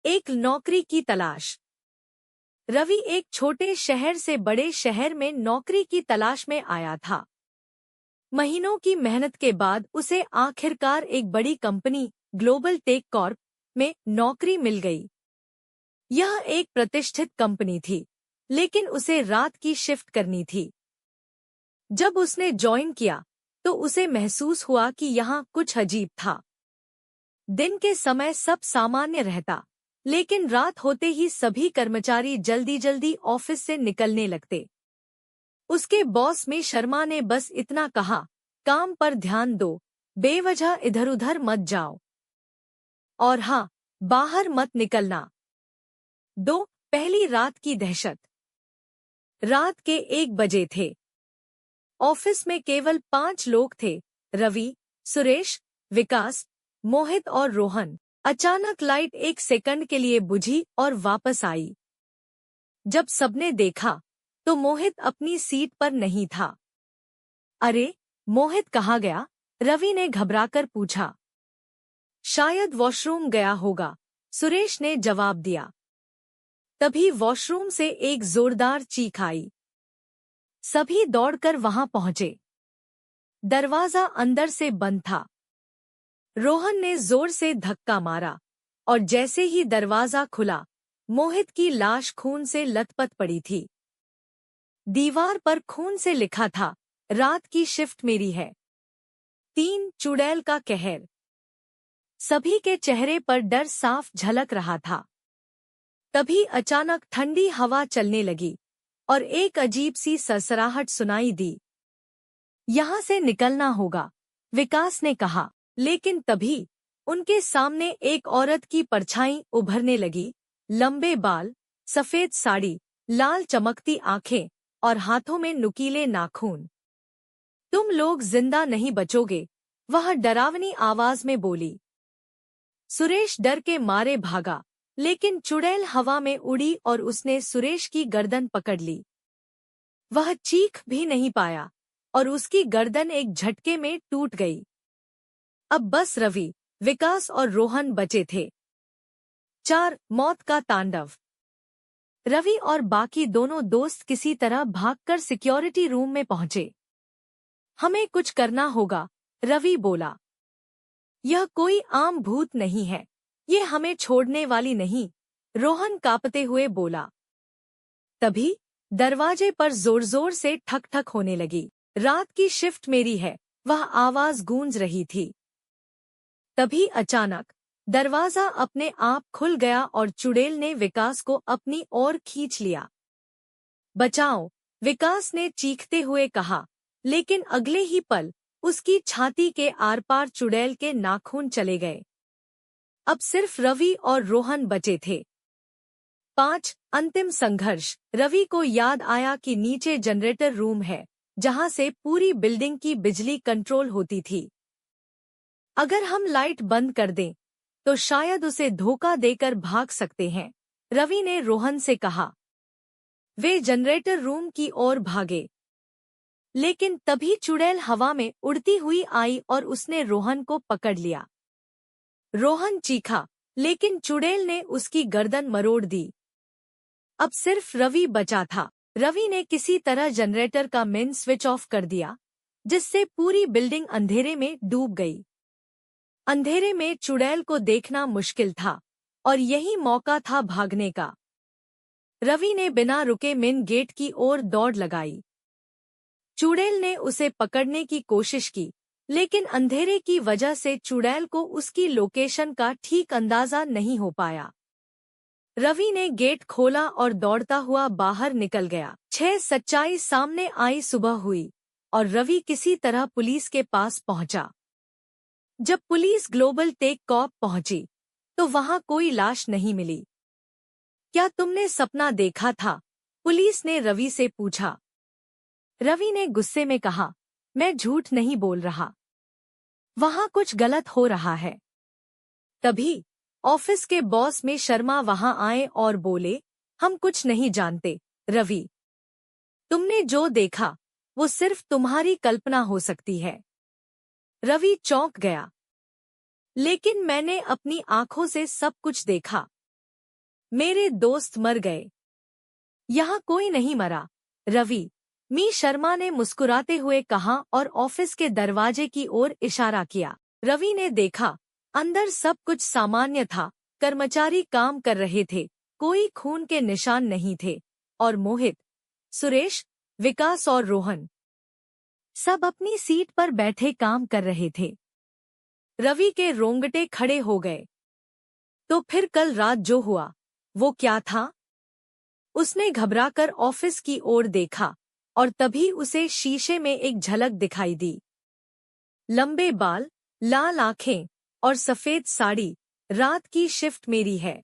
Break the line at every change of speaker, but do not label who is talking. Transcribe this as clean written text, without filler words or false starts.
एक नौकरी की तलाश। रवि एक छोटे शहर से बड़े शहर में नौकरी की तलाश में आया था। महीनों की मेहनत के बाद उसे आखिरकार एक बड़ी कंपनी ग्लोबल टेक कॉर्प में नौकरी मिल गई। यह एक प्रतिष्ठित कंपनी थी, लेकिन उसे रात की शिफ्ट करनी थी। जब उसने ज्वाइन किया तो उसे महसूस हुआ कि यहाँ कुछ अजीब था। दिन के समय सब सामान्य रहता, लेकिन रात होते ही सभी कर्मचारी जल्दी जल्दी ऑफिस से निकलने लगते। उसके बॉस में शर्मा ने बस इतना कहा, काम पर ध्यान दो, बेवजह इधर उधर मत जाओ। और हाँ, बाहर मत निकलना। पहली रात की दहशत। रात के 1 बजे थे। ऑफिस में केवल 5 लोग थे, रवि, सुरेश, विकास, मोहित और रोहन। अचानक लाइट 1 सेकंड के लिए बुझी और वापस आई। जब सबने देखा तो मोहित अपनी सीट पर नहीं था। अरे, मोहित कहाँ गया? रवि ने घबराकर पूछा। शायद वॉशरूम गया होगा, सुरेश ने जवाब दिया। तभी वॉशरूम से एक जोरदार चीख आई। सभी दौड़कर वहां पहुंचे। दरवाजा अंदर से बंद था। रोहन ने जोर से धक्का मारा और जैसे ही दरवाजा खुला, मोहित की लाश खून से लथपथ पड़ी थी। दीवार पर खून से लिखा था, रात की शिफ्ट मेरी है। 3 चुड़ैल का कहर। सभी के चेहरे पर डर साफ झलक रहा था। तभी अचानक ठंडी हवा चलने लगी और एक अजीब सी सरसराहट सुनाई दी। यहाँ से निकलना होगा, विकास ने कहा। लेकिन तभी उनके सामने एक औरत की परछाई उभरने लगी। लंबे बाल, सफेद साड़ी, लाल चमकती आंखें और हाथों में नुकीले नाखून। तुम लोग जिंदा नहीं बचोगे, वह डरावनी आवाज में बोली। सुरेश डर के मारे भागा, लेकिन चुड़ैल हवा में उड़ी और उसने सुरेश की गर्दन पकड़ ली। वह चीख भी नहीं पाया और उसकी गर्दन एक झटके में टूट गई। अब बस रवि, विकास और रोहन बचे थे। 4 मौत का तांडव। रवि और बाकी दोनों दोस्त किसी तरह भागकर सिक्योरिटी रूम में पहुंचे। हमें कुछ करना होगा, रवि बोला। यह कोई आम भूत नहीं है, ये हमें छोड़ने वाली नहीं, रोहन कांपते हुए बोला। तभी दरवाजे पर जोर जोर से ठक ठक होने लगी। रात की शिफ्ट मेरी है, वह आवाज गूंज रही थी। तभी अचानक दरवाजा अपने आप खुल गया और चुड़ैल ने विकास को अपनी ओर खींच लिया। बचाओ, विकास ने चीखते हुए कहा, लेकिन अगले ही पल उसकी छाती के आर पार चुड़ैल के नाखून चले गए। अब सिर्फ रवि और रोहन बचे थे। 5 अंतिम संघर्ष। रवि को याद आया कि नीचे जनरेटर रूम है, जहां से पूरी बिल्डिंग की बिजली कंट्रोल होती थी। अगर हम लाइट बंद कर दें तो शायद उसे धोखा देकर भाग सकते हैं, रवि ने रोहन से कहा। वे जनरेटर रूम की ओर भागे, लेकिन तभी चुड़ैल हवा में उड़ती हुई आई और उसने रोहन को पकड़ लिया। रोहन चीखा, लेकिन चुड़ैल ने उसकी गर्दन मरोड़ दी। अब सिर्फ रवि बचा था। रवि ने किसी तरह जनरेटर का मेन स्विच ऑफ कर दिया, जिससे पूरी बिल्डिंग अंधेरे में डूब गई। अंधेरे में चुड़ैल को देखना मुश्किल था और यही मौका था भागने का। रवि ने बिना रुके मेन गेट की ओर दौड़ लगाई। चुड़ैल ने उसे पकड़ने की कोशिश की, लेकिन अंधेरे की वजह से चुड़ैल को उसकी लोकेशन का ठीक अंदाजा नहीं हो पाया। रवि ने गेट खोला और दौड़ता हुआ बाहर निकल गया। सच्चाई सामने आई। सुबह हुई और रवि किसी तरह पुलिस के पास पहुंचा। जब पुलिस ग्लोबल टेक कॉर्प पहुंची तो वहां कोई लाश नहीं मिली। क्या तुमने सपना देखा था? पुलिस ने रवि से पूछा। रवि ने गुस्से में कहा, मैं झूठ नहीं बोल रहा, वहां कुछ गलत हो रहा है। तभी ऑफिस के बॉस में शर्मा वहां आए और बोले, हम कुछ नहीं जानते रवि, तुमने जो देखा वो सिर्फ तुम्हारी कल्पना हो सकती है। रवि चौंक गया। लेकिन मैंने अपनी आंखों से सब कुछ देखा। मेरे दोस्त मर गए। यहाँ कोई नहीं मरा, रवि, मी शर्मा ने मुस्कुराते हुए कहा और ऑफिस के दरवाजे की ओर इशारा किया। रवि ने देखा, अंदर सब कुछ सामान्य था। कर्मचारी काम कर रहे थे, कोई खून के निशान नहीं थे, और मोहित, सुरेश, विकास और रोहन सब अपनी सीट पर बैठे काम कर रहे थे। रवि के रोंगटे खड़े हो गए। तो फिर कल रात जो हुआ, वो क्या था? उसने घबराकर ऑफिस की ओर देखा, और तभी उसे शीशे में एक झलक दिखाई दी। लंबे बाल, लाल आंखें और सफेद साड़ी। रात की शिफ्ट मेरी है।